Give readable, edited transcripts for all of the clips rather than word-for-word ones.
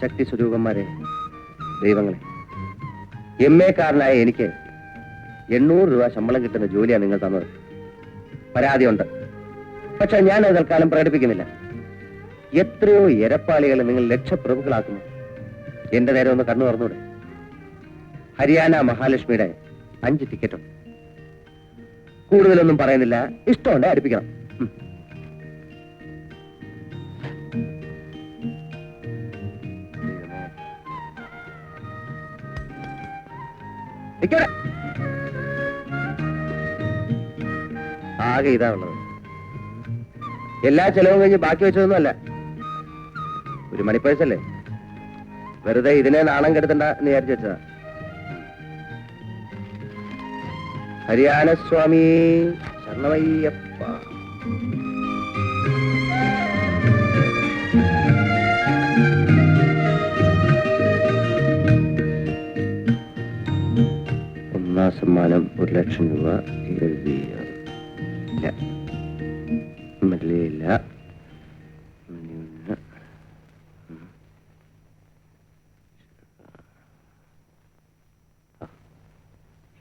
ശക്തി സ്വരൂപന്മാരെ, ദൈവങ്ങളെ, MA കാരനായ എനിക്ക് 800 രൂപ ശമ്പളം കിട്ടുന്ന ജോലിയാണ് നിങ്ങൾ തന്നത്. പരാതിയുണ്ട്, പക്ഷെ ഞാൻ അത് തൽക്കാലം പ്രകടിപ്പിക്കുന്നില്ല. എത്രയോ എരപ്പാളികളെ നിങ്ങൾ ലക്ഷപ്രഭുക്കളാക്കുന്നു. എന്റെ നേരെ ഒന്ന് കണ്ണു തുറന്നൂടെ? ഹരിയാന മഹാലക്ഷ്മിയുടെ 5 ടിക്കറ്റുണ്ട്. കൂടുതലൊന്നും പറയുന്നില്ല, ഇഷ്ടമുണ്ട് അടുപ്പിക്കണം. ആകെ ഇതാ ഉള്ളത്. എല്ലാ ചെലവും കഴിഞ്ഞ് ബാക്കി വെച്ചതൊന്നുമല്ല. ഒരു മണിപ്പേഴ്സല്ലേ, വെറുതെ ഇതിനെ നാണം കെടുത്തണ്ട എന്ന് വിചാരിച്ചു വെച്ചതാ. ഹരിയാന സ്വാമി ശരണമയ്യപ്പ. ഒന്നാം സമ്മാനം 1 ലക്ഷം രൂപ. എഴുതിയില്ല, മല്ലിയില്ല,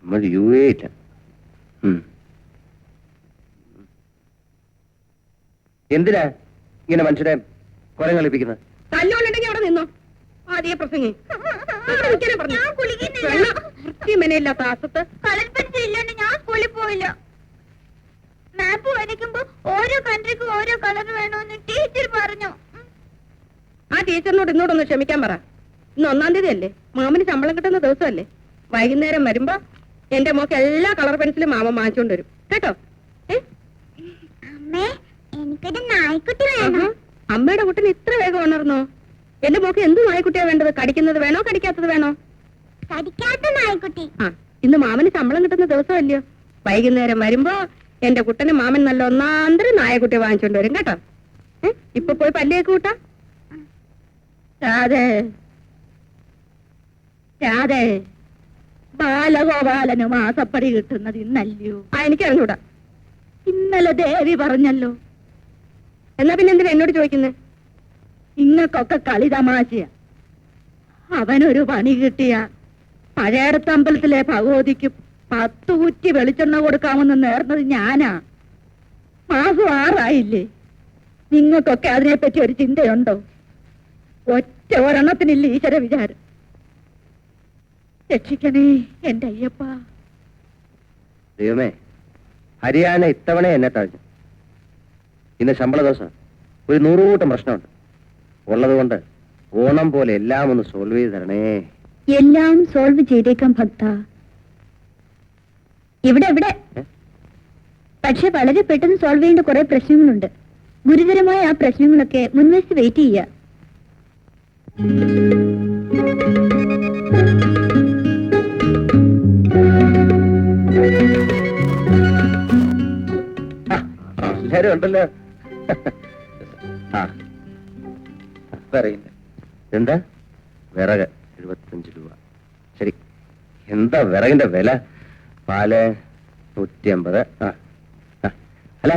നമ്മൾ UA ഇല്ല. എന്തിനാ ഇങ്ങനെ മനുഷ്യരെ കൊരം കളിപ്പിക്കുന്നത്? തല്ലുകൊണ്ടുണ്ടെങ്കിൽ അവിടെ നിന്നോ. ആദ്യ പ്രസംഗി മെനയില്ലാത്ത ആസത്ത് കളർപെൻസിലില്ലാണ്ട് ഞാൻ സ്കൂളിൽ പോയില്ല. മാപ്പ് വരയ്ക്കുമ്പോ ഓരോ കൺട്രിക്കും ഓരോ കളർ വേണമെന്ന് ടീച്ചർ പറഞ്ഞു. ആ ടീച്ചറിനോട് ഇന്നോടൊന്ന് ക്ഷമിക്കാൻ പറ. ഇന്ന് 1-ാം തീയതി അല്ലേ, മാമന് ശമ്പളം കിട്ടുന്ന ദിവസമല്ലേ. വൈകുന്നേരം വരുമ്പോ എന്റെ മോക്ക് എല്ലാ കളർ പെൻസിലും മാമ വാങ്ങിച്ചോണ്ട് വരും കേട്ടോ. അമ്മേ, എനിക്കൊരു നായ്ക്കുട്ടി വേണം. അമ്മയുടെ കുട്ടിന് ഇത്ര വേഗം ഉണർന്നോ? എന്റെ മോക്ക് എന്ത് നായ്ക്കുട്ടിയാ വേണ്ടത്? കടിക്കുന്നത് വേണോ കടിക്കാത്തത് വേണോ? കടിക്കാത്ത നായ്ക്കുട്ടി. ആ, ഇന്ന് മാമന് ശമ്പളം കിട്ടുന്ന ദിവസമല്ലയോ. വൈകുന്നേരം വരുമ്പോ എന്റെ കുട്ടന് മാമൻ നല്ല 1-ാം തരം നായക്കുട്ടി വാങ്ങിച്ചോണ്ട് വരും കേട്ടോ. ഇപ്പൊ പോയി പല്ലിയൊക്കെ കൂട്ടാ. രാധേ രാധേ, ബാലഗോപാലന് മാസപ്പടി കിട്ടുന്നത് ഇന്നല്ലയോ? എനിക്കറിഞ്ഞൂടാ. ഇന്നലെ ദേവി പറഞ്ഞല്ലോ. എന്നാ പിന്നെ എന്തിനാ എന്നോട് ചോദിക്കുന്നത്? ഇങ്ങക്കൊക്കെ കളി തമാശയാ. അവനൊരു പണി കിട്ടിയ പഴയടത്തമ്പലത്തിലെ ഭഗവതിക്ക് 10 കുറ്റി വെളിച്ചെണ്ണ കൊടുക്കാമെന്ന് നേർന്നത് ഞാനാ. മാസം 6 ആയില്ലേ. നിങ്ങൾക്കൊക്കെ അതിനെപ്പറ്റി ഒരു ചിന്തയുണ്ടോ? ഒറ്റ ഒരെണ്ണത്തിനില്ല ഈശ്വര വിചാരം. രക്ഷിക്കണേ എന്റെ അയ്യപ്പ. ദൈവമേ, ഹരിയാന ഇത്തവണ എന്നെ തഴഞ്ഞു. ഇന്ന് ശമ്പള ദിവസം ഒരു 100 കൂട്ടം പ്രശ്നമുണ്ട്. ഉള്ളതുകൊണ്ട് ഓണം പോലെ എല്ലാം ഒന്ന് സോൾവ് ചെയ്ത് തരണേ. എല്ലാം സോൾവ് ചെയ്തേക്കാം ഭക്ത. ഇവിടെ പക്ഷെ വളരെ പെട്ടെന്ന് സോൾവ് ചെയ്യേണ്ട കുറെ പ്രശ്നങ്ങളുണ്ട്. ഗുരുതരമായ ആ പ്രശ്നങ്ങളൊക്കെ മുൻവശത്ത് വെയിറ്റ് ചെയ്യുക. എല്ലാരും ഉണ്ടല്ലോ. എന്താ വിറക് 75 രൂപ. ശരി, എന്താ വിറകിന്റെ വില? പാല് 150. അല്ല,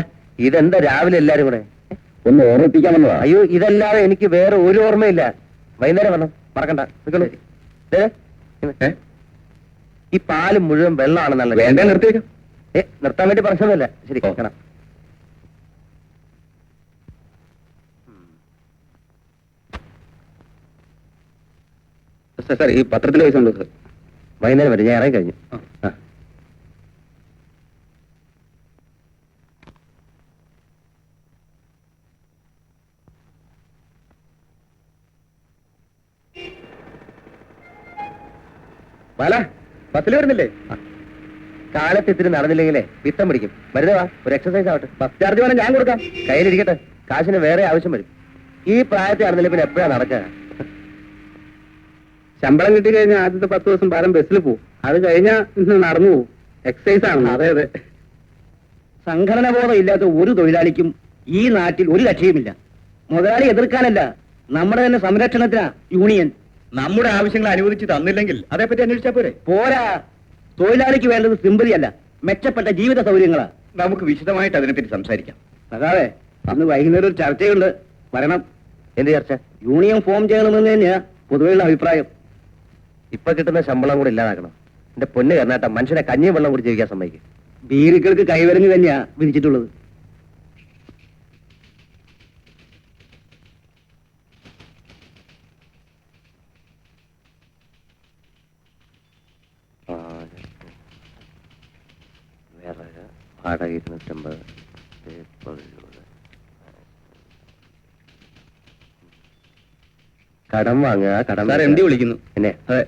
ഇതെന്താ രാവിലെ എല്ലാരും കൂടെ? ഒന്ന് ഓർമ്മിപ്പിക്കാമെന്നതാ. അയ്യോ, ഇതല്ലാതെ എനിക്ക് വേറെ ഒരു ഓർമ്മയില്ല. വൈകുന്നേരം വരണം, മറക്കണ്ട. നിൽക്കണു. ദേ, ഇന്ന്. ഈ പാല് മുഴുവൻ വെള്ളമാണെന്നല്ല. വേണ്ട, നിർത്തിയേക്കാം. നിർത്താൻ വേണ്ടി പറഞ്ഞതല്ല. ശരി, കാണാം. സാർ, ഈ പത്രത്തിലെ പൈസ ഉണ്ടോ സാർ? വൈകുന്നേരം വരും, ഞാൻ ഇറങ്ങി കഴിഞ്ഞു. ആ. ബാല, ബസ്സിൽ വരുന്നില്ലേ? കാലത്ത് ഇത്തിരി നടന്നില്ലെങ്കിലേ പിത്തം പിടിക്കും. വെറുതെ വാ, ഒരു എക്സസൈസ് ആവട്ടെ. ബസ് ചാർജ് വേണം, ഞാൻ കൊടുക്കാം. കയ്യിലിരിക്കട്ടെ, കാശിന് വേറെ ആവശ്യം വരും. ഈ പ്രായത്തിൽ നടന്നില്ല പിന്നെ എപ്പോഴാ നടക്കുക? ശമ്പളം കിട്ടി കഴിഞ്ഞാൽ ആദ്യത്തെ 10 ദിവസം ഭാരം ബസ്സിൽ പോകും. അത് കഴിഞ്ഞാൽ ഇന്ന് നടന്നു പോകും. എക്സസൈസ് ആണ്. അതെ അതെ. സംഘടന ബോധം ഇല്ലാത്ത ഒരു തൊഴിലാളിക്കും ഈ നാട്ടിൽ ഒരു കക്ഷിയുമില്ല. മുതലാളി എതിർക്കാനല്ല, നമ്മുടെ തന്നെ സംരക്ഷണത്തിനാ യൂണിയൻ. നമ്മുടെ ആവശ്യങ്ങൾ അനുവദിച്ച് തന്നില്ലെങ്കിൽ അതേപ്പറ്റി അന്വേഷിച്ചാ പോരെ? പോരാ, തൊഴിലാളിക്ക് വേണ്ടത് സിമ്പതിയല്ല, മെച്ചപ്പെട്ട ജീവിത സൗകര്യങ്ങളാ. നമുക്ക് വിശദമായിട്ട് അതിനെപ്പറ്റി സംസാരിക്കാം. അതാവേ, അന്ന് വൈകുന്നേരം ഒരു ചർച്ചയുണ്ട്, വരണം. എന്ത് ചർച്ച? യൂണിയൻ ഫോം ചെയ്യണമെന്ന് തന്നെയാ പൊതുവെയുള്ള അഭിപ്രായം. ഇപ്പൊ കിട്ടുന്ന ശമ്പളം കൂടെ ഇല്ലാതാക്കണം. എന്റെ പൊന്ന് കർണാട്ട, മനുഷ്യനെ കഞ്ഞിയും വെള്ളം കൂടി ജീവിക്കാൻ സമ്മതിക്കും. ബീരുക്കൾക്ക് കൈവരഞ്ഞ് തന്നെയാ വിധിച്ചിട്ടുള്ളത്. വിറക് വാടക 250, പേപ്പർ 20. കടം വാങ്ങുക, കടം. സാർ, എം ഡി വിളിക്കുന്നു. എന്നെ? അതെ.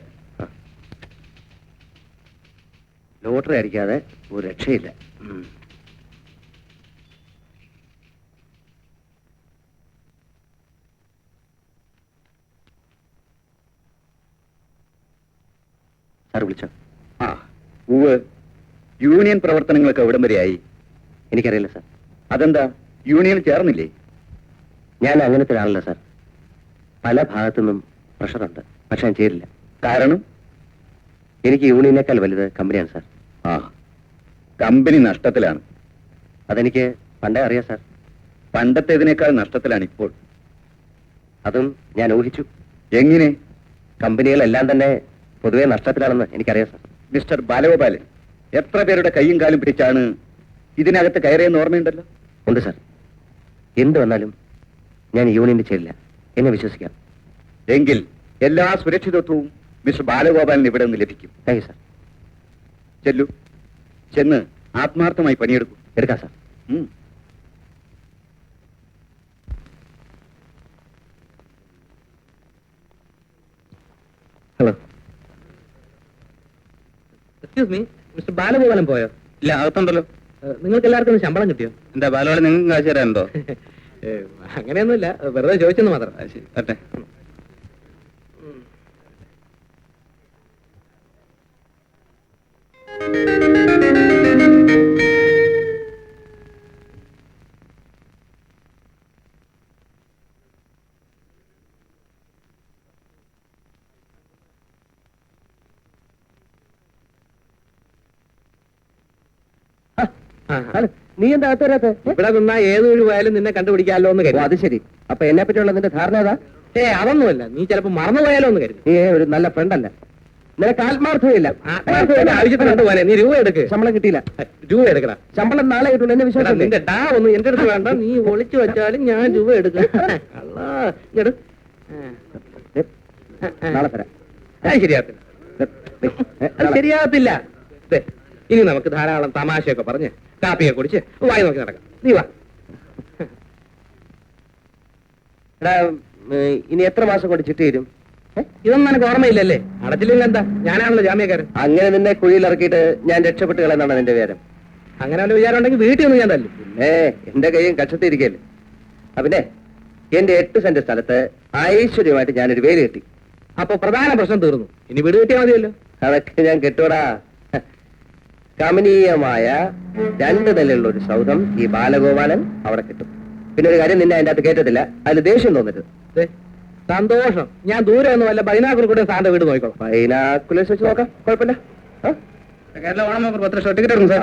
ലോട്ടറി അടിക്കാതെ ഒരു രക്ഷയില്ല. സാർ വിളിച്ചോ? ആ, യൂണിയൻ പ്രവർത്തനങ്ങളൊക്കെ എവിടം വരെയായി? എനിക്കറിയില്ല സാർ. അതെന്താ, യൂണിയൻ ചേർന്നില്ലേ? ഞാൻ അങ്ങനത്തെ ഒരാളല്ല സാർ. പല ഭാഗത്തുനിന്നും പ്രഷറുണ്ട്, പക്ഷെ ഞാൻ ചേരില്ല. കാരണം? എനിക്ക് യൂണിയനേക്കാൾ വലുത് കമ്പനിയാണ് സാർ. ആ, കമ്പനി നഷ്ടത്തിലാണ്. അതെനിക്ക് പണ്ടേ അറിയാം സാർ. പണ്ടത്തേതിനേക്കാൾ നഷ്ടത്തിലാണ് ഇപ്പോൾ. അതും ഞാൻ ഊഹിച്ചു. എങ്ങനെ? കമ്പനികളെല്ലാം തന്നെ പൊതുവെ നഷ്ടത്തിലാണെന്ന് എനിക്കറിയാം സാർ. മിസ്റ്റർ ബാലഗോപാലൻ, എത്ര പേരുടെ കൈയും കാലും പിടിച്ചാണ് ഇതിനകത്ത് കയറിയെന്ന് ഓർമ്മയുണ്ടല്ലോ? ഉണ്ട് സാർ. എന്ത് വന്നാലും ഞാൻ യൂണിയനിൽ ചേരില്ല, എന്നെ വിശ്വസിക്കാം. എങ്കിൽ എല്ലാ സുരക്ഷിതത്വവും മിസ്റ്റർ ബാലഗോപാലിന് ഇവിടെ നിന്ന് ലഭിക്കും. Thank you sir. ചെല്ലു, ചെന്ന് ആത്മാർത്ഥമായി പണിയെടുക്കും. എടുക്കാം sir. Hello, excuse me, mister Balagopalan പോയോ? ഇല്ല, അകത്തുണ്ടല്ലോ. നിങ്ങൾക്ക് എല്ലാവർക്കും ശമ്പളം കിട്ടിയോ? എന്താ ബാലഗോപാലൻ, നിങ്ങൾക്ക് കാശ് തരാനുണ്ടോ? അങ്ങനെയൊന്നുമില്ല, വെറുതെ ചോദിച്ചെന്ന് മാത്രം. ശരി, വരട്ടെ. നീ എന്താ അകത്ത് വരാത്തെ? ഇവിടെ നിന്നാ ഏത് വഴി പോയാലും നിന്നെ കണ്ടുപിടിക്കാമല്ലോ എന്ന് ഓ, കരുതി. അത് ശരി. അപ്പൊ എന്നെ പറ്റിയുള്ള നിന്റെ ധാരണ ഏതാ? അതൊന്നുമല്ല, നീ ചിലപ്പോ മറന്നുപോയാലോ എന്ന് കരുതി. നീ ഒരു നല്ല ഫ്രണ്ടല്ല. നിനക്ക് ആത്മാർത്ഥമില്ല. ആവശ്യത്തിന് കണ്ടുപോലെ നീ രൂപ എടുക്ക്. ശമ്പളം കിട്ടിയില്ല. രൂപ എടുക്കടാ. ശമ്പളം നാളെ കിട്ടുള്ളൂ, എന്നെ വിശ്വാസം. നിന്റെ ഡാ ഒന്നും എന്റെ അടുത്ത് വേണ്ട, നീ ഒളിച്ചു വെച്ചാലും ഞാൻ രൂപ എടുക്കാം. നാളെ തരാം. ശരിയാകത്തില്ല, അത് ശരിയാകത്തില്ല. ദേ, ഇനി നമുക്ക് ധാരാളം തമാശയൊക്കെ പറഞ്ഞ് കാപ്പിയൊക്കെ കുടിച്ച് വായി നോക്കി നടക്കാം. നീ വാ. എടാ, ഇനി എത്ര മാസം കൊണ്ട് ചിട്ടി തരും? ഇതൊന്നും എനിക്ക് ഓർമ്മയില്ലല്ലേ? അടച്ചില്ലെങ്കിൽ എന്താ, ഞാനാണല്ലോ ജാമ്യക്കാരൻ. അങ്ങനെ നിന്നെ കുഴിയിൽ ഇറക്കിയിട്ട് ഞാൻ രക്ഷപ്പെട്ട് കളയെന്നാണ് നിന്റെ വിചാരം? അങ്ങനെ അവന്റെ വിചാരം ഉണ്ടെങ്കിൽ വീട്ടിൽ നിന്ന് ഞാൻ തല്ലും. എന്റെ കൈയും കക്ഷത്തിരിക്കല്ലേ. പിന്നെ എന്റെ 8 സെന്റ് സ്ഥലത്ത് ഐശ്വര്യമായിട്ട് ഞാനൊരു വേലി കെട്ടി. അപ്പൊ പ്രധാന പ്രശ്നം തീർന്നു, ഇനി വീട് കിട്ടിയാൽ മതിയല്ലോ. അതൊക്കെ ഞാൻ കെട്ടൂടാ. കമനീയമായ 2 നിലയുള്ള ഒരു സൗധം ഈ ബാലഗോപാലൻ അവിടെ കിട്ടും. പിന്നെ ഒരു കാര്യം, നിന്നെ അതിന്റെ അകത്ത് കയറ്റത്തില്ല, അതിൽ ദേഷ്യം തോന്നരുത്. ദേ, സന്തോഷം. ഞാൻ ദൂരെ ഒന്നും അല്ല, ബൈനാക്കുൾ കൂടെ സാറിന്റെ വീട് നോക്കിക്കോളാം. ബൈനാക്കുലേഴ്സ് വെച്ച് നോക്കാം, കുഴപ്പമില്ല. കേരള ഓണം 10 ലക്ഷം ടിക്കറ്റ് എടുക്കും സാർ.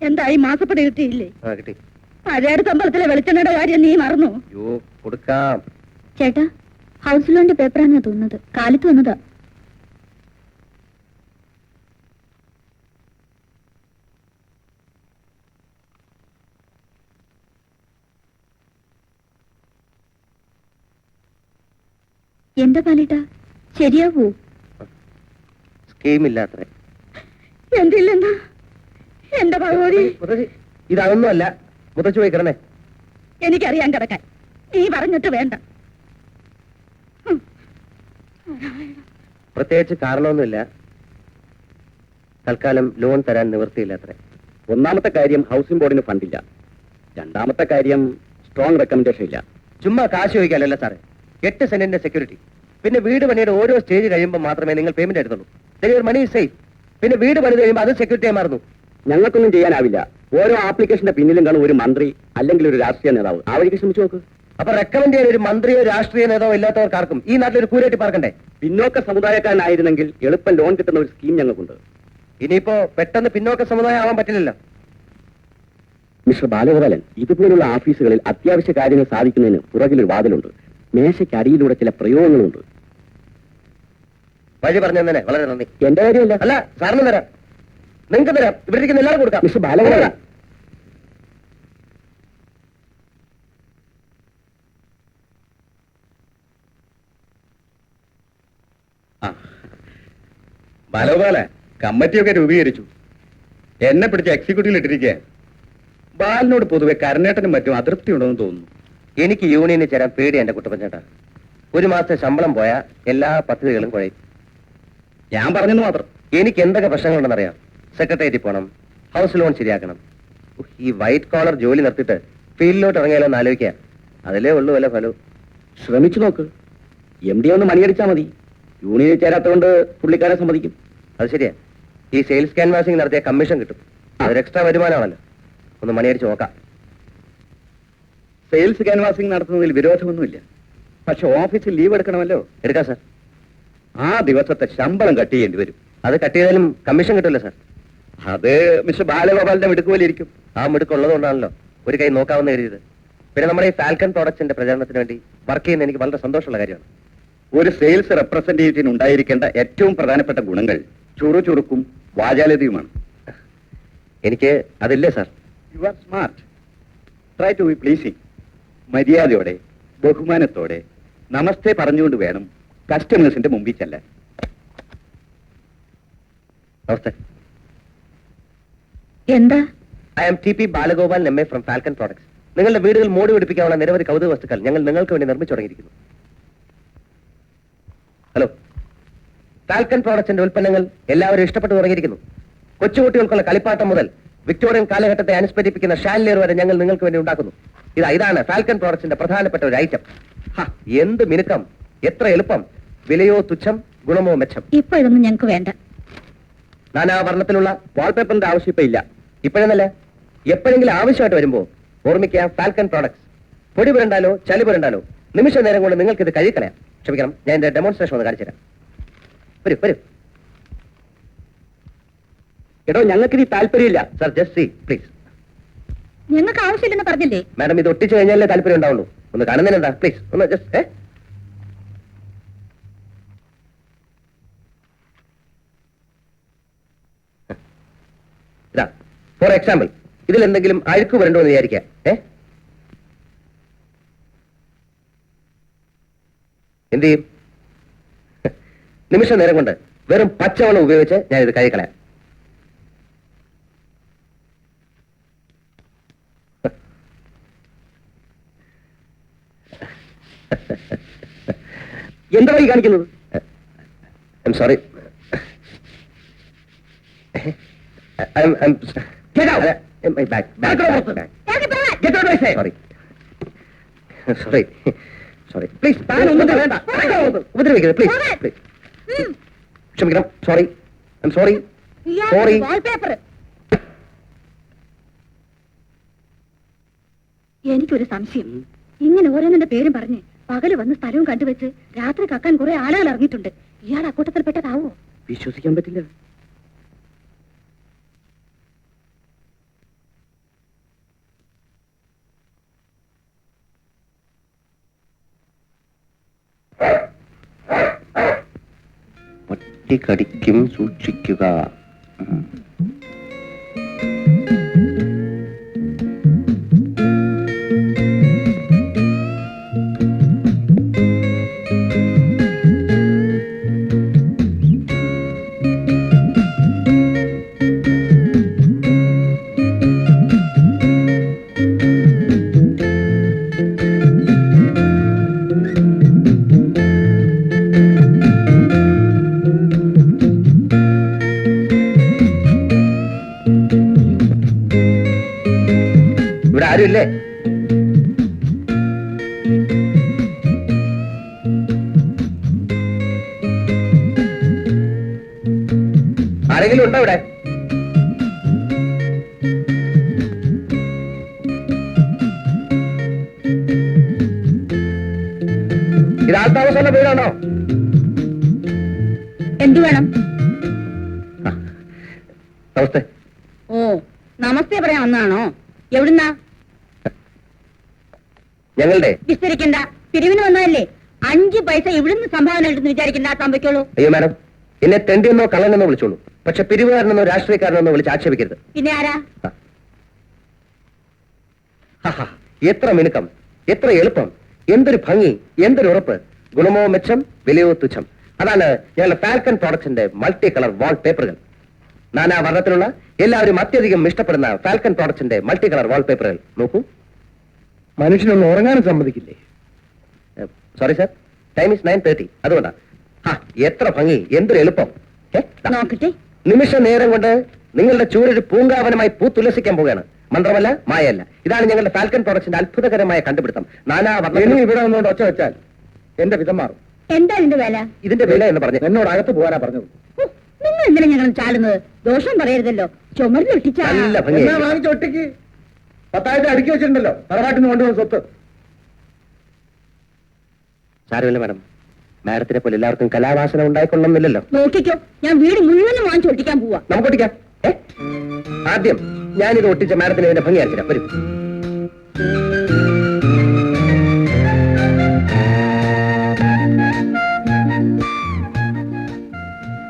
എന്തായി മാസപ്പടി കിട്ടിയില്ലേ? ആ കിട്ടി. പഴയ ശമ്പളത്തിലെ വെളിച്ചെണ്ണയുടെ കാര്യം നീ മറന്നു? അയ്യോ കൊടുക്കാം. ചേട്ടാ, ഹൗസ് ലോണിന്റെ പേപ്പറാണെന്നാ തോന്നുന്നത്. കാലത്ത് വന്നതാ. എന്താ പാലേട്ടാ, ശരിയാവൂ? സ്കീമില്ലാത്രേ. എന്തില്ലെന്നാ എന്റെ ഭഗവതി? മുത്തശ്ശി, ഇതൊന്നുമല്ല. മുത്തശ്ശി പോയി കിടന്നേ. എനിക്കറിയാൻ കിടക്കാൻ. നീ പറഞ്ഞിട്ട് വേണ്ട. പ്രത്യേകിച്ച് കാരണമൊന്നുമില്ല. തൽക്കാലം ലോൺ തരാൻ നിവൃത്തിയില്ല അത്രേ. ഒന്നാമത്തെ കാര്യം ഹൗസിംഗ് ബോർഡിന് ഫണ്ടില്ല. രണ്ടാമത്തെ കാര്യം സ്ട്രോങ് റെക്കമെൻഡേഷൻ ഇല്ല. ചുമ്മാ കാശ് ചോദിക്കാനല്ല സാറേ. 8 സെന്റിന്റെ സെക്യൂരിറ്റി. പിന്നെ വീട് പണിയുടെ ഓരോ സ്റ്റേജ് കഴിയുമ്പോൾ മാത്രമേ നിങ്ങൾ പേയ്മെന്റ് എടുത്തുള്ളൂ. മണി സേഫ്. പിന്നെ വീട് പണിത് കഴിയുമ്പോൾ അത് സെക്യൂരിറ്റിയായി മാറുന്നു. ഞങ്ങൾക്കൊന്നും ചെയ്യാനാവില്ല. ഓരോ ആപ്ലിക്കേഷന്റെ പിന്നിലും കാണും ഒരു മന്ത്രി അല്ലെങ്കിൽ ഒരു രാഷ്ട്രീയ നേതാവ്. ആ വഴിക്ക് ശ്രമിച്ചു നോക്ക്. അപ്പൊ റെക്കമെൻഡ് ചെയ്യാൻ ഒരു മന്ത്രിയോ രാഷ്ട്രീയ നേതാവോ ഇല്ലാത്തവർക്കാർക്കും ഈ നാട്ടിലൊരു കൂരേറ്റി പാർക്കണ്ടേ? പിന്നോക്ക സമുദായക്കാരനായിരുന്നെങ്കിൽ എളുപ്പം ലോൺ കിട്ടുന്ന ഒരു സ്കീം ഞങ്ങൾക്കുണ്ട്. ഇനിയിപ്പോ പെട്ടെന്ന് പിന്നോക്ക സമുദായം ആവാൻ പറ്റില്ലല്ലോ. മിസ്റ്റർ ബാലഗോപാലൻ, ഇതുപോലുള്ള ഓഫീസുകളിൽ അത്യാവശ്യ കാര്യങ്ങൾ സാധിക്കുന്നതിന് പുറകിലൊരു വാതിലുണ്ട്. മേശയ്ക്ക് അടിയിലൂടെ ചില പ്രയോഗങ്ങളുണ്ട്. വഴി പറഞ്ഞു തന്നെ വളരെ നന്ദി. എന്റെ കാര്യമല്ല. അല്ല, സാറിന് തരാം, നിങ്ങൾക്ക് തരാം, ഇവിടെ ഇരിക്കുന്ന എല്ലാവരും കൊടുക്കാം. മിസ്റ്റർ ബാലഗോപാലൻ, ബാലഗോപാല, കമ്മിറ്റിയൊക്കെ രൂപീകരിച്ചു. എന്നെ പിടിച്ച് എക്സിക്യൂട്ടീവിൽ ഇട്ടിരിക്കുക. ബാലിനോട് പൊതുവെ കരുണേട്ടനും മറ്റും അതൃപ്തി ഉണ്ടെന്ന് തോന്നുന്നു. എനിക്ക് യൂണിയനിൽ ചേരാൻ പേടി എന്റെ കുട്ടപ്പഞ്ചേട്ടാ. ഒരു മാസത്തെ ശമ്പളം പോയാ എല്ലാ പദ്ധതികളും കുഴയും. ഞാൻ പറഞ്ഞെന്ന് മാത്രം. എനിക്ക് എന്തൊക്കെ പ്രശ്നങ്ങളുണ്ടെന്നറിയാം. സെക്രട്ടേറിയറ്റിൽ പോകണം, ഹൗസ് ലോൺ ശരിയാക്കണം. ഈ വൈറ്റ് കോളർ ജോലി നിർത്തിയിട്ട് ഫീൽഡിലോട്ട് ഇറങ്ങിയാലോ എന്ന് ആലോചിക്കുക. അതിലേ ഉള്ളൂ വല്ല ഫലവും. ശ്രമിച്ചു നോക്ക്. MD ഒന്ന് മണിയടിച്ചാൽ മതി. യൂണിയനിൽ ചേരാത്തതുകൊണ്ട് പുള്ളിക്കാരെ സമ്മതിക്കും. അത് ശരിയാ. ഈ സെയിൽസ് ക്യാൻവാസിംഗ് നടത്തിയ കമ്മീഷൻ കിട്ടും. അതൊരു എക്സ്ട്രാ വരുമാനമാണല്ലോ. ഒന്ന് മണിയടിച്ച് നോക്കാം. സെയിൽസ് ക്യാൻവാസിംഗ് നടത്തുന്നതിൽ വിരോധമൊന്നുമില്ല. പക്ഷെ ഓഫീസിൽ ലീവ് എടുക്കണമല്ലോ. എടുക്കാം സാർ. ആ ദിവസത്തെ ശമ്പളം കട്ട് ചെയ്യേണ്ടി വരും. അത് കട്ട് ചെയ്താലും കമ്മീഷൻ കിട്ടുമല്ലോ സാർ. അത് മിസ്റ്റർ ബാലഗോപാലിന്റെ മിടുക്കുപോലിരിക്കും. ആ മിടുക്കുള്ളത് കൊണ്ടാണല്ലോ ഒരു കൈ നോക്കാവുന്ന എഴുതിയത്. പിന്നെ നമ്മുടെ ഈ ഫാൽക്കൺ പ്രോഡക്ട്സിന്റെ പ്രചാരണത്തിന് വേണ്ടി വർക്ക് ചെയ്യുന്ന എനിക്ക് വളരെ സന്തോഷമുള്ള കാര്യമാണ്. ഒരു സെയിൽസ് റെപ്രസെന്റേറ്റീവിന് ഉണ്ടായിരിക്കേണ്ട ഏറ്റവും പ്രധാനപ്പെട്ട ഗുണങ്ങൾ ചുറുചുറുക്കും വാചാലതയുമാണ്. എനിക്ക് അതില്ലേ sir. You are smart. Try to be pleasing. മര്യാദയോടെ ബഹുമാനത്തോടെ നമസ്തേ പറഞ്ഞുകൊണ്ട് വേണം കസ്റ്റമേഴ്സിന്റെ മുമ്പിൽ ചെല്ലാൻ. നമസ്തേ. എന്താ? I am TP Balagopal MA from Falcon products. നിങ്ങളുടെ വീടുകൾ മോടി പിടിപ്പിക്കാനുള്ള നിരവധി കൗതുക വസ്തുക്കൾ ഞങ്ങൾ നിങ്ങൾക്ക് വേണ്ടി നിർമ്മിച്ചു തുടങ്ങിയിരിക്കുന്നു. ഹലോ. ഫാൽക്കൺ പ്രോഡക്ട്സിന്റെ ഉൽപ്പന്നങ്ങൾ എല്ലാവരും ഇഷ്ടപ്പെട്ടു തുടങ്ങിയിരിക്കുന്നു. കൊച്ചുകുട്ടികൾക്കുള്ള കളിപ്പാട്ടം മുതൽ വിക്ടോറിയൻ കാലഘട്ടത്തെ അനുസ്മരിപ്പിക്കുന്ന ഷാൻലിയർ വരെ ഞങ്ങൾ നിങ്ങൾക്ക് വേണ്ടി ഉണ്ടാക്കുന്നു. ഇതാണ് ഫാൽക്കൺ പ്രോഡക്ട്സിന്റെ പ്രധാനപ്പെട്ട ഒരു ഐറ്റം. എന്ത് മിനുക്കം, എത്ര എളുപ്പം, വിലയോ തുച്ഛം, ഗുണമോ മെച്ചം. ഇപ്പൊ ഇതൊന്നും ഞങ്ങൾക്ക് വേണ്ട. നാനാവർണ്ണത്തിലുള്ള വാൾപേപ്പറിന്റെ ആവശ്യം ഇപ്പൊ ഇല്ല. ഇപ്പോഴെന്നല്ല, എപ്പോഴെങ്കിലും ആവശ്യമായിട്ട് വരുമ്പോ ഓർമ്മിക്കുക ഫാൽക്കൺ പ്രോഡക്ട്സ്. പൊടി പുരണ്ടാലോ ചളി പുരണ്ടാലോ നിമിഷ നേരം കൊണ്ട് നിങ്ങൾക്ക് ഇത് കഴിക്കളയാം. ക്ഷമിക്കണം, ഞാൻ എന്റെ ഡെമോൺസ്ട്രേഷൻ ഒന്ന് കാണിച്ചു തരാം. വരൂ വരൂ. എടോ, ഞങ്ങൾക്ക് ഈ താല്പര്യമില്ല. Sir, just see please. ഞങ്ങൾക്ക് ആവശ്യമില്ലെന്ന് പറഞ്ഞില്ലേ? മാഡം, ഇത് ഒട്ടിച്ചു കഴിഞ്ഞാലേ താല്പര്യം ഉണ്ടാവുള്ളൂ. ഒന്ന് കാണുന്നതിന് എന്താ? പ്ലീസ് ഒന്ന് ജസ്റ്റ്. ഇതാ ഫോർ എക്സാമ്പിൾ. ഇതിൽ എന്തെങ്കിലും അഴുക്ക് വരണ്ടോ എന്ന് വിചാരിക്കാം. എന്ത് ചെയ്യും? നിമിഷ നേരം കൊണ്ട് വെറും പച്ചവെള്ളം ഉപയോഗിച്ച് ഞാൻ ഇത് കഴിക്കളയാം. എന്താ ഈ കാണിക്കുന്നത്? I'm sorry. Get out! My back. Get out, I say! Sorry. Please, വേണ്ട. ഉപദ്രവിക്കരുത്, പ്ലീസ്. ക്ഷമിക്കണം. Sorry. I'm sorry. Sorry. Wallpaper. എനിക്കൊരു സംശയം. ഇങ്ങനെ ഓരോന്നിന്റെ പേരും പറഞ്ഞ് പകല് വന്ന് സ്ഥലവും കണ്ടുവെച്ച് രാത്രി കക്കാൻ കുറെ ആളുകൾ ഇറങ്ങിയിട്ടുണ്ട്. ഇയാൾ അക്കൂട്ടത്തിൽപ്പെട്ടതാവോ? വിശ്വസിക്കാൻ പറ്റില്ല. പട്ടി കടിക്കും, സൂക്ഷിക്കുക. ഇവിടെ ആരുമില്ലേ? ആരെങ്കിലും ഉണ്ടോ ഇവിടെ? ഇത് ആൾത്താമസമുള്ള വീടാണോ? എന്തു വേണം? നമസ്തേ. ഓ, നമസ്തേ പറയാൻ വന്നാണോ? എവിടുന്നാ? ഞങ്ങളുടെ വിസ്തരിക്കണ്ട, പിരിവിന് വന്നതല്ലേ. 5 പൈസ ഇവിടുന്ന് സംഭാവന കിട്ടുന്നു വിചാരിക്കണ്ട, തമ്പയ്ക്കോളൂ. അയ്യോ മാഡം, എന്നെ തെണ്ടിയെന്നോ കള്ളനെന്നോ വിളിച്ചോളൂ, പക്ഷെ പിരിവുകാരനെന്നോ രാഷ്ട്രീയക്കാരനെന്നോ വിളിച്ച് ആക്ഷേപിക്കരുത്. പിന്നെ ആരാ? ആഹാ, എത്ര മിനുക്കം, എത്ര എളുപ്പം, എന്തൊരു ഭംഗി, എന്തൊരു ഉറപ്പ്. ഗുണമോ മെച്ചം, വിലയോ തുച്ഛം. അതാണ് ഞങ്ങളുടെ ഫാൽക്കൺ പ്രോഡക്ട്സിന്റെ മൾട്ടി കളർ വാൾ പേപ്പറുകൾ. നാനാ വർണ്ണത്തിലുള്ള എല്ലാവരും അത്യധികം ഇഷ്ടപ്പെടുന്ന ഫാൽക്കൺ പ്രോഡക്ട്സിന്റെ മൾട്ടി കളർ വാൾ പേപ്പറുകൾ നോക്കൂ. മനുഷ്യനൊന്ന് ഉറങ്ങാനും സമ്മതിക്കില്ലേ? Sorry sir, time is 9:30. അതുകൊണ്ടാ. എത്ര ഭംഗി, എന്തൊരു എളുപ്പം. നോക്കട്ടെ. നിമിഷ നേരം കൊണ്ട് നിങ്ങളുടെ ചൂരൊരു പൂങ്കാവനമായി പൂത്തുലസിക്കാൻ പോവുകയാണ്. മന്ത്രമല്ല, മായല്ല. ഇതാണ് ഞങ്ങളുടെ ഫാൽക്കൺ പ്രോഡക്ട്സിന്റെ അത്ഭുതകരമായ കണ്ടുപിടുത്തം. നാനാ വർണ്ണ ഇവിടെ വന്നുകൊണ്ട് ഒച്ച വെച്ചാൽ എന്റെ വിധം മാറും. എന്താ ഇതിന്റെ വില? ഇതിന്റെ വില എന്ന് പറഞ്ഞു എന്നോട് അകത്ത് പോകാനാ പറഞ്ഞത്. നിങ്ങൾ എന്തിനാ ഞങ്ങൾ ചാടുന്നത്? ദോഷം പറയരുതല്ലോ. ചുമരിലൊട്ടിച്ചാ നല്ല ഭംഗി. ഒറ്റയ്ക്ക് 10,000 അടുക്കി വെച്ചിട്ടുണ്ടല്ലോ, തറവാട്ടിന് കൊണ്ടുവന്ന സ്വത്ത്. സാരമില്ല മാഡം, മാഡത്തിനെ പോലെ എല്ലാവർക്കും കലാവാസന ഉണ്ടായിക്കൊള്ളുന്നില്ലല്ലോ. നോക്കിക്കോ, ഞാൻ വീട് മുഴുവനും വാങ്ങിച്ചൊട്ടിക്കാൻ പോവാ. നമുക്ക് ഒട്ടിക്കാം. ആദ്യം ഞാനിത് ഒട്ടിച്ച മാഡത്തിന് ഇതിന്റെ ഭംഗി അറിയില്ല. വരും.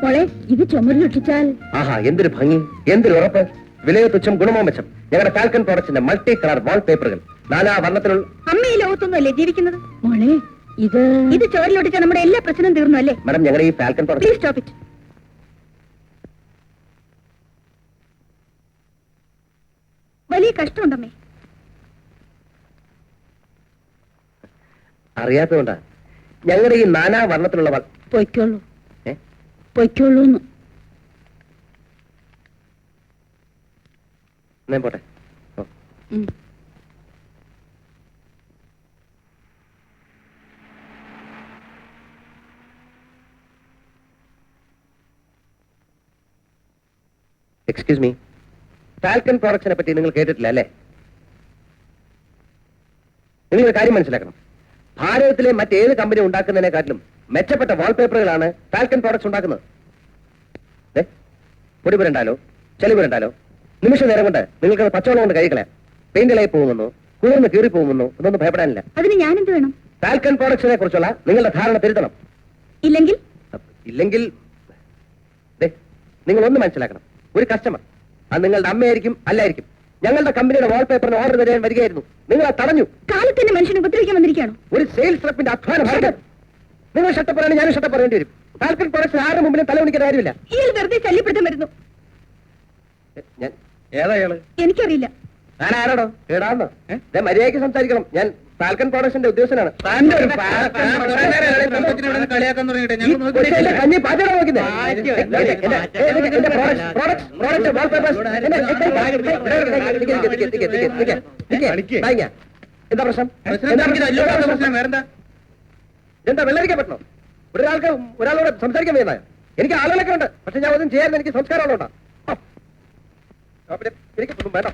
മോളെ, ഇത് ചുമരിലൊട്ടിച്ചാൽ ആഹാ, എന്തൊരു ഭംഗി, എന്തൊരു ഉറപ്പ്. വിലയോ തുച്ഛം, ഗുണമോ മെച്ചം. ഞങ്ങളുടെ ഫാൽക്കൺ പ്രോഡക്ട്സിന്റെ മൾട്ടി കളർ വാൾ പേപ്പറുകൾ നാനാ വർണ്ണത്തിലുള്ള. അമ്മ ഈ ലോകത്തൊന്നുമല്ലേ ജീവിക്കുന്നത്? മോളെ, ഇത് ചോരിലൊട്ടിച്ചാൽ നമ്മുടെ എല്ലാ പ്രശ്നവും തീർന്നു അല്ലേ? മാഡം, ഞങ്ങളുടെ ഈ falcon product. Please stop it. വലിയ കഷ്ടമുണ്ടമ്മേ. അറിയാത്തതുകൊണ്ടാ. ഞങ്ങളുടെ ഈ നാനാ വർണ്ണത്തിലുള്ള പൊയ്ക്കോളൂ, ഏ? പൊയ്ക്കോളൂന്ന്. ഞാൻ പോട്ടെ. ഓ. എക്സ്ക്യൂസ് മീ, ഫാൽക്കൺ പ്രോഡക്ട്സിനെ പറ്റി നിങ്ങൾ കേട്ടിട്ടില്ല അല്ലേ? നിങ്ങളൊരു കാര്യം മനസ്സിലാക്കണം. ഭാരതത്തിലെ മറ്റേത് കമ്പനി ഉണ്ടാക്കുന്നതിനെക്കാട്ടിലും മെച്ചപ്പെട്ട വാൾപേപ്പറുകളാണ് ഫാൽക്കൺ പ്രോഡക്ട്സ് ഉണ്ടാക്കുന്നത്. പൊടി പുരണ്ടാലോ ചെളി പുരണ്ടാലോ നിമിഷ നേരം കൊണ്ട് നിങ്ങൾക്ക് പച്ചവെള്ളം കൊണ്ട് കഴിക്കളയാം. പെയിന്റിലായി പോകുമെന്നോ കുളിർന്ന് കീറി പോകുമെന്നോ ഇതൊന്നും ഭയപ്പെടാനില്ല. അതിന് ഞാനെന്ത് വേണം? ഫാൽക്കൺ പ്രോഡക്ട്സിനെ കുറിച്ചുള്ള നിങ്ങളുടെ ധാരണ തിരുത്തണം. ഇല്ലെങ്കിൽ നിങ്ങൾ ഒന്ന് മനസ്സിലാക്കണം. ഒരു കസ്റ്റമർ, അത് നിങ്ങളുടെ അമ്മയായിരിക്കും അല്ലായിരിക്കും, ഞങ്ങളുടെ കമ്പനിയുടെ വാൾപേപ്പറിന് ഓർഡർ തരാൻ വരികയായിരുന്നു. നിങ്ങൾ അത് തടഞ്ഞു. കാലത്തിന്റെ മനുഷ്യനെ ഉപദ്രവിക്കാൻ വന്നിരിക്കുകയാണോ? ഒരു സെയിൽസ് റെപ്പിന്റെ അധ്വാനം. നിങ്ങൾ ഷട്ടപ്പ് പറയണേ, ഞാനും ഷട്ടപ്പ് പറയേണ്ടി വരും. ഫാൽക്കൺ പ്രോഡക്ട്സ് ആരുടെ മുമ്പിലും തലവണിക്കുന്ന കാര്യമില്ല. ഇയാൾ വെറുതെ ശല്യപ്പെടുത്താൻ വരുന്നു. ഞാൻ ഏതായാള് എനിക്കറിയില്ല. ഞാൻ ആരോടോ കേടാന്നോ? മര്യാദയ്ക്ക് സംസാരിക്കണം. ഞാൻ ഫാൽക്കൺ പ്രോഡക്ട്സിന്റെ ഉദ്യോഗസ്ഥനാണ്. കഞ്ഞി പാചകം നോക്കുന്നേ. എന്താ പ്രശ്നം? എന്താ വെള്ളരിക്കാൻ പറ്റണോ? ഒരാളോട് സംസാരിക്കാൻ വേണ്ട. എനിക്ക് ആളുകളൊക്കെ ഉണ്ട്, പക്ഷെ ഞാൻ ഒന്നും ചെയ്യാൻ എനിക്ക് സംസ്കാരമുള്ളതാ. എനിക്കൊന്നും വേണ്ട.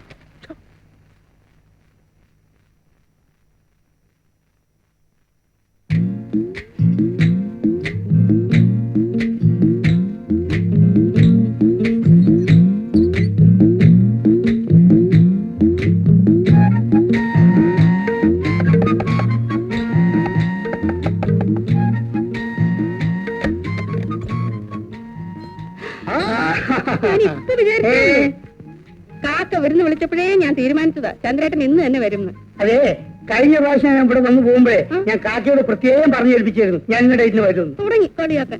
കാക്ക വരുന്ന് വിളിച്ചപ്പോഴേ ഞാൻ തീരുമാനിച്ചതാ ചന്ദ്രേട്ടൻ ഇന്ന് തന്നെ വരുന്നു. അതെ, കഴിഞ്ഞ പ്രാവശ്യം ഞാൻ ഇവിടെ വന്ന് പോകുമ്പോഴേ ഞാൻ കാക്കയോട് പ്രത്യേകം പറഞ്ഞു ഏൽപ്പിച്ചായിരുന്നു ഞാൻ ഇന്ന ഡേറ്റിന് വരുന്നു. തുടങ്ങി കളിയാക്കാൻ.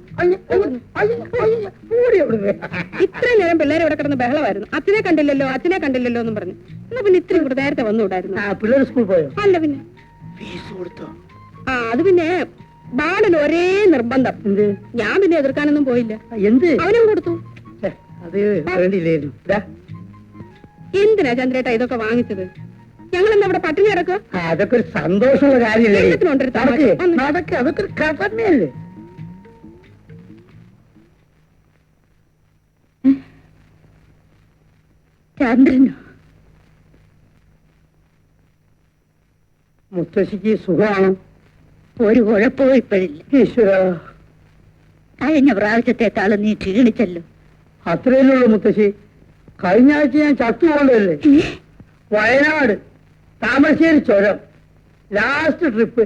ഇത്രയും നേരം പിള്ളേരെ ഇവിടെ കിടന്ന് ബഹളമായിരുന്നു. അച്ഛനെ കണ്ടില്ലല്ലോ അച്ഛനെ കണ്ടില്ലല്ലോ എന്നും പറഞ്ഞു. എന്നാ പിന്നെ ഇത്രയും കൂടെ നേരത്തെ വന്നുകൂടായിരുന്നു. പിള്ളേർ സ്കൂളിൽ പോയോ? അല്ല പിന്നെ ഫീസ് കൊടുത്തോ? അത് പിന്നെ ബാലന് ഒരേ നിർബന്ധം. എന്ത്? ഞാൻ പിന്നെ എതിർക്കാനൊന്നും പോയില്ല. എന്ത്? അവനും കൊടുത്തു. അത് വേണ്ടിയില്ലായിരുന്നു. എന്തിനാ ചന്ദ്രേട്ട ഇതൊക്കെ വാങ്ങിച്ചത്? ഞങ്ങൾ എന്താ ഇവിടെ പട്ടിണി കിടക്കുക? അതൊക്കെ ഒരു സന്തോഷമുള്ള കാര്യമല്ലേ? നടക്ക്, അതൊക്കെ ഒരു കഥ തന്നെയല്ലേ? ചന്ദ്രനോ? മുത്തശ്ശിക്ക് സുഖമാണോ? ഒരു കുഴപ്പവും ഇപ്പോഴില്ല. ഈശ്വര, കഴിഞ്ഞ പ്രാവശ്യത്തെക്കാളും നീ ക്ഷീണിച്ചല്ലോ. അത്രയല്ലുള്ളൂ മുത്തശ്ശി. കഴിഞ്ഞ ആഴ്ച ഞാൻ ചത്തുകൊണ്ടല്ലേ. വയനാട് താമരശ്ശേരി ചുരം ലാസ്റ്റ് ട്രിപ്പ്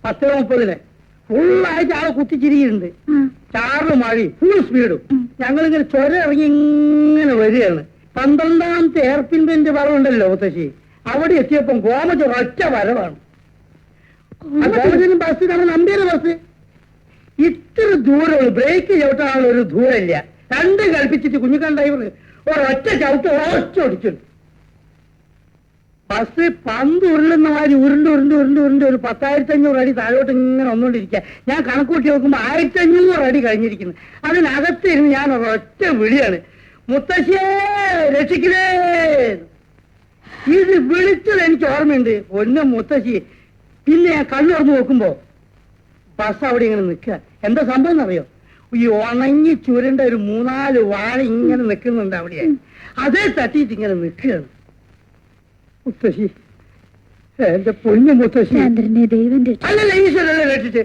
10:30 ഫുള്ളായിട്ട് ആളെ കുത്തിച്ചിരിക്കുന്നുണ്ട്. ചാറിലും മഴയും ഫുൾ സ്പീഡും. ഞങ്ങളിങ്ങനെ ചുരം ഇറങ്ങി ഇങ്ങനെ വരികയാണ്. 12ാമത്തെ എയർപിൻന്റെ വരവുണ്ടല്ലോ മുത്തശ്ശി, അവിടെ എത്തിയപ്പം ഗോമജ ഒറ്റ വരവാണ്. ഗോമജനും ബസ് കാരണം നമ്പിയുടെ ബസ് ഇത്ര ദൂരമുള്ളൂ. ബ്രേക്ക് ചവിട്ടാനുള്ള ഒരു ദൂരമില്ല. രണ്ടും കൽപ്പിച്ചിട്ട് കുഞ്ഞുക്കാൻ ഡ്രൈവർ ഒരൊറ്റ ചവിട്ട് ഒടിച്ചുണ്ട്. ബസ് പന്ത് ഉരുളുന്ന മാതിരി ഉരുണ്ട് ഒരു 10,500 അടി താഴോട്ട് ഇങ്ങനെ വന്നുകൊണ്ടിരിക്കുക. ഞാൻ കണക്കൂട്ടി നോക്കുമ്പോ 1,500 അടി കഴിഞ്ഞിരിക്കുന്നു. അതിനകത്ത് ഇരുന്ന് ഞാൻ ഒരൊറ്റ വിളിയാണ്, മുത്തശ്ശിയെ രക്ഷിക്കണേ. ഇത് വിളിച്ചത് എനിക്ക് ഓർമ്മയുണ്ട്. ഒന്ന് മുത്തശ്ശി. പിന്നെ ഞാൻ കണ്ണു തുറന്ന് നോക്കുമ്പോ ബസ് അവിടെ ഇങ്ങനെ നിൽക്കുക. എന്താ സംഭവം എന്നറിയോ? ഈ ഉണങ്ങി ചുരുണ്ട ഒരു 3-4 വാഴ ഇങ്ങനെ നിൽക്കുന്നുണ്ട് അവിടെ. അതേ തട്ടിയിട്ട് ഇങ്ങനെ നിൽക്കുകയാണ്. മുത്തശ്ശി, എന്റെ പൊന്നു മുത്തശ്ശി. അല്ലല്ല, ഈശ്വരല്ലേ രക്ഷിച്ച്.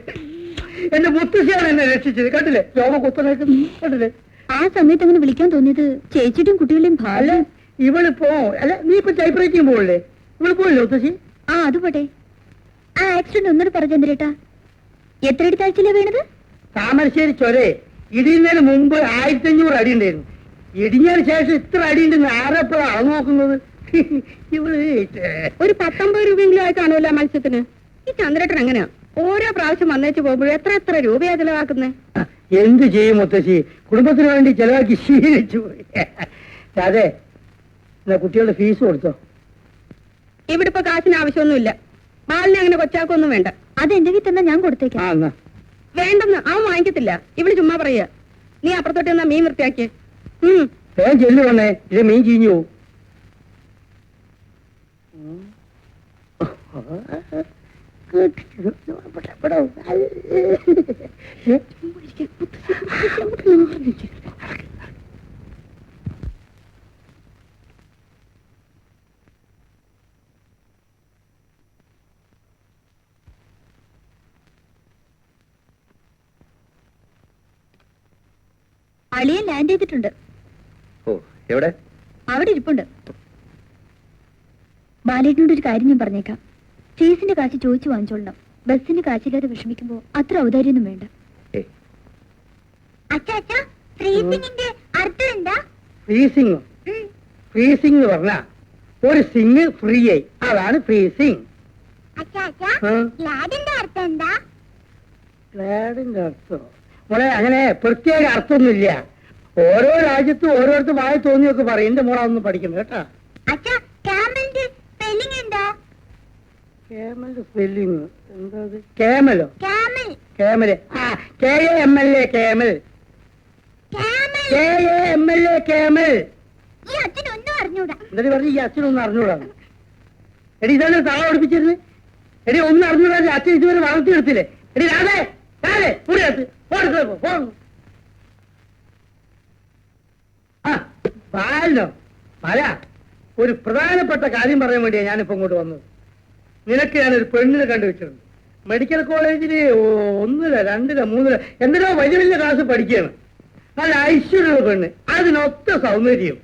എന്റെ മുത്തശ്ശിയാണ് എന്നെ രക്ഷിച്ചത്. കണ്ടില്ലേ രോഗ കുത്തനേക്ക് കണ്ടില്ലേ? ആ സമയത്ത് അങ്ങനെ വിളിക്കാൻ തോന്നിയത് ചേച്ചിയുടെയും കുട്ടികളുടെയും അല്ല, ഇവളിപ്പോ അല്ല നീ ഇപ്പൊ ടൈപ്പ് റൈറ്റിംഗ് പോകല്ലേ? ഇവള് പോയില്ലേ മുത്തശ്ശി? അത് പോട്ടെ. ആ ആക്സിഡന്റ് ഒന്നൂടെ പറഞ്ഞു ചന്ദ്രേട്ടാ. എത്ര അടി താഴ്ചയിലാ വീണത്? താമരശ്ശേരി ചൊരേ ഇടിയുന്നതിന് മുമ്പ് 1,500 അടി ഉണ്ടായിരുന്നു. ഇടിഞ്ഞതിന് ശേഷം ഇത്ര അടി ഉണ്ടെന്ന് ആരെപ്പോഴാണ് അളന്നു നോക്കുന്നത്? ഇവള് ഒരു 19 രൂപയെങ്കിലും ആയി കാണുമല്ലോ മത്സ്യത്തിന്. ഈ ചന്ദ്രേട്ടൻ എങ്ങനെയാ ഓരോ പ്രാവശ്യം വന്നേച്ച് പോകുമ്പോഴും എത്ര രൂപയാ ചെലവാക്കുന്നേ? എന്ത് ചെയ്യും മുത്തശ്ശി, കുടുംബത്തിന് വേണ്ടി ചെലവാക്കി ശീലിച്ചു പോയി. അതെ, എന്നാ കുട്ടികളുടെ ഫീസ് കൊടുത്തോ? ഇവിടെ ഇപ്പൊ കാശിന് ആവശ്യമൊന്നുമില്ല. ബാലിനെ അങ്ങനെ കൊച്ചാക്കൊന്നും വേണ്ട. അത് എന്റെ വീട്ടിൽ തന്നെ ഞാൻ കൊടുത്തേക്കാം. വേണ്ടെന്ന് അവൻ വാങ്ങിക്കത്തില്ല. ഇവിടെ ചുമ്മാ പറയാ. നീ അപ്പുറത്തോട്ട് എന്നാ മീൻ വൃത്തിയാക്കിയേ. വേഗം ചെല്ലു വന്നേ, ഇത് മീൻ ചീഞ്ഞു പോവും. അളിയൻ ലാൻഡ് ചെയ്തിട്ടുണ്ട്. ഓ, എവിടെ? അവിടെ ഇരിപ്പുണ്ട്. ബാലേട്ടനോട് ഒരു കാര്യം ഞാൻ പറഞ്ഞേക്കാം. ഫീസിന്റെ കാശ് ചോദിച്ചു വാങ്ങിച്ചോളണം. ബസ്സിന് കാശില്ലാതെ വിഷമിക്കുമ്പോ അത്ര ഔദാര്യൊന്നും വേണ്ട. ഫ്രീസിംഗിന്റെ അർത്ഥം എന്താ? ഫ്രീസിംഗ് ഫ്രീസിംഗ് പറഞ്ഞ ഒരു സിംഗ് ഫ്രീ ആയി, അതാണ് ഫ്രീസിംഗ്. ഗ്ലാഡിന്റെ അർത്ഥം എന്താ? ഗ്ലാഡിന്റെ അർത്ഥം മോളെ അങ്ങനെ പ്രത്യേക അർത്ഥമൊന്നുമില്ല. ഓരോ രാജ്യത്തും ഓരോരുത്തർ വായി തോന്നിയൊക്കെ പറയും. എന്റെ മോളെ ഒന്ന് പഠിക്കണം കേട്ടാ. ക്യാമലിന്റെ സ്പെല്ലിംഗ് എന്താ? കേമലിന്റെ സ്പെല്ലിംഗ് എന്താ? കേമലോ? Camel. Camel. KAMLA camel. KAMLA camel. ഈ അച്ഛനൊന്നും അറിഞ്ഞൂടാ. എന്നിട്ട് പറഞ്ഞു ഈ അച്ഛനൊന്നും അറിഞ്ഞൂടാണ്. എടി ഇതാണ് താള പഠിപ്പിച്ചിരുന്നു. എടി ഒന്നും അറിഞ്ഞൂടാ അച്ഛൻ ഇതുവരെ വളർത്തിയെടുത്തില്ലേ? എടി രാധേ രാധേ കൂടിയത്ത് പാലോ പല ഒരു പ്രധാനപ്പെട്ട കാര്യം പറയാൻ വേണ്ടിയാ ഞാനിപ്പോ ഇങ്ങോട്ട് വന്നത്. നിനക്ക് ഞാനൊരു പെണ്ണിനെ കണ്ടുവച്ചിട്ടുണ്ട്. മെഡിക്കൽ കോളേജില് 1, 2, 3 എന്തിനോ വലിയ വലിയ ക്ലാസ് പഠിക്കുകയാണ്. നല്ല ഐശ്വര്യമുള്ള പെണ്ണ്, അതിനൊത്ത സൗന്ദര്യം.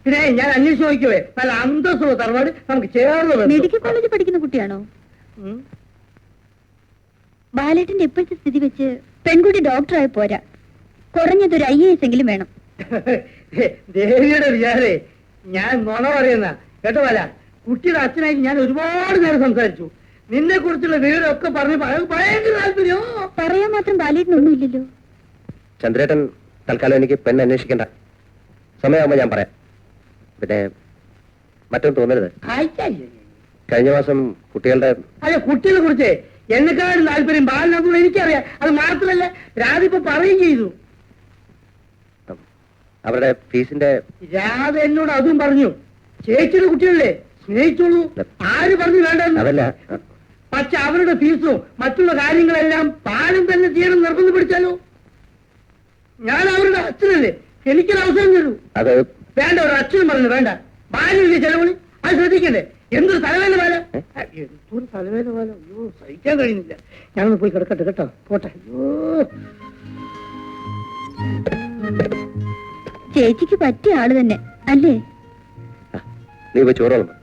പിന്നെ ഞാൻ അന്വേഷിച്ച് നോക്കിയവേ നല്ല അന്തസ്സുള്ള തറവാട് നമുക്ക് ചേർന്ന്. മെഡിക്കൽ കോളേജിൽ പഠിക്കുന്ന കുട്ടിയാണോ? ബാലേട്ടന്റെ ഇപ്പോഴത്തെ സ്ഥിതി വെച്ച് പെൺകുട്ടി ഡോക്ടറായി പോരാ, കുറഞ്ഞതൊരു IAS എങ്കിലും വേണം. ദേവിയുടെ വിചാരേ ഞാൻ നുണ പറയുന്ന കേട്ടോ അല്ല. കുട്ടിയുടെ അച്ഛനായി ഞാൻ ഒരുപാട് നേരം സംസാരിച്ചു. നിന്നെ കുറിച്ചുള്ള വിവരമൊക്കെ പറഞ്ഞു ഭയങ്കര താല്പര്യോ. പറയാൻ മാത്രം ബാലേട്ടനൊന്നും ഇല്ലല്ലോ. ചന്ദ്രേട്ടൻ തൽക്കാലം എനിക്ക് പെണ്ണ് അന്വേഷിക്കണ്ട. സമയമാകുമ്പോൾ ഞാൻ പറയാം. പിന്നെ മറ്റൊന്നും തോന്നരുത്. കഴിഞ്ഞ മാസം കുട്ടികളുടെ അല്ല, കുട്ടികളെ കുറിച്ച് എന്നെക്കാളും താല്പര്യം ബാലിനകത്തുള്ള എനിക്കറിയാം. അത് മാത്രമല്ല രാധ ഇപ്പൊ പറയുകയും ചെയ്തു. അവരുടെ ഫീസിന്റെ രാധ എന്നോട് അതും പറഞ്ഞു. ചേച്ചിയുടെ കുട്ടികളല്ലേ സ്നേഹിച്ചോളൂ, ആര് പറഞ്ഞു വേണ്ടെന്ന്. അതല്ല, പക്ഷെ അവരുടെ ഫീസും മറ്റുള്ള കാര്യങ്ങളെല്ലാം ബാലൻ തന്നെ ചെയ്യണം നിർബന്ധം പിടിച്ചാലോ? ഞാൻ അവരുടെ അച്ഛനല്ലേ, എനിക്കൊരു അവസരം തരൂ. അത് വേണ്ട, ഒരു അച്ഛനും പറഞ്ഞു വേണ്ട. ബാലില്ലേ ചെലവിളി, അത് ശ്രദ്ധിക്കണ്ടേ? എന്തൊരു തലവേദന പോലെ, എന്തൊരു തലവേദന പോലെ. അയ്യോ, സഹിക്കാൻ കഴിയുന്നില്ല. ഞാനൊന്ന് പോയി കിടക്കട്ടെ കേട്ടോ, പോട്ടെ. അയ്യോ, ചേച്ചിക്ക് പറ്റിയ ആള് തന്നെ അല്ലേ? നീ പോയി ചോറ് വിളമ്പ്.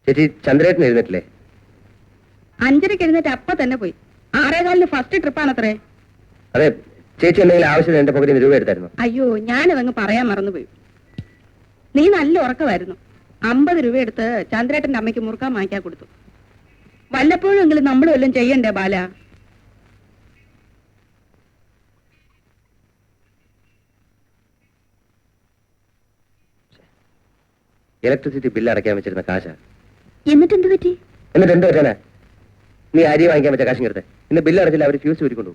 ചേച്ചി ചന്ദ്രേട്ടൻ എഴുന്നേറ്റില്ലേ? 5:30 എഴുന്നേറ്റ് അപ്പ തന്നെ പോയി. 6:15 ഫസ്റ്റ് ട്രിപ്പാണത്രേ. അതെ, ചേച്ചി എന്തെങ്കിലും ആവശ്യത്തിന് എന്റെ പകുതി രൂപ എടുത്തായിരുന്നു. അയ്യോ, ഞാനതങ്ങ് പറയാൻ മറന്നുപോയി. നീ നല്ല ഉറക്കമായിരുന്നു. 50 രൂപ എടുത്ത് ചന്ദ്രേട്ടന്റെ അമ്മയ്ക്ക് മുറുക്കാൻ വാങ്ങിക്കാൻ കൊടുത്തു. വല്ലപ്പോഴും എങ്കിലും നമ്മൾ വല്ലതും ചെയ്യണ്ടേ ബാല? ഇലക്ട്രിസിറ്റി ബില്ല് അടയ്ക്കാൻ വെച്ചിരുന്ന കാശാ. എന്നിട്ട് എന്ത് പറ്റി? എന്നിട്ട് എന്ത് പറ്റാനാ? നീ അരി വാങ്ങിക്കാൻ വെച്ച കാശും എടുത്തേ. ഇന്ന് ബില്ല് അടച്ചില്ല, അവർ ഫ്യൂസ് ഊരിക്കൊണ്ടു.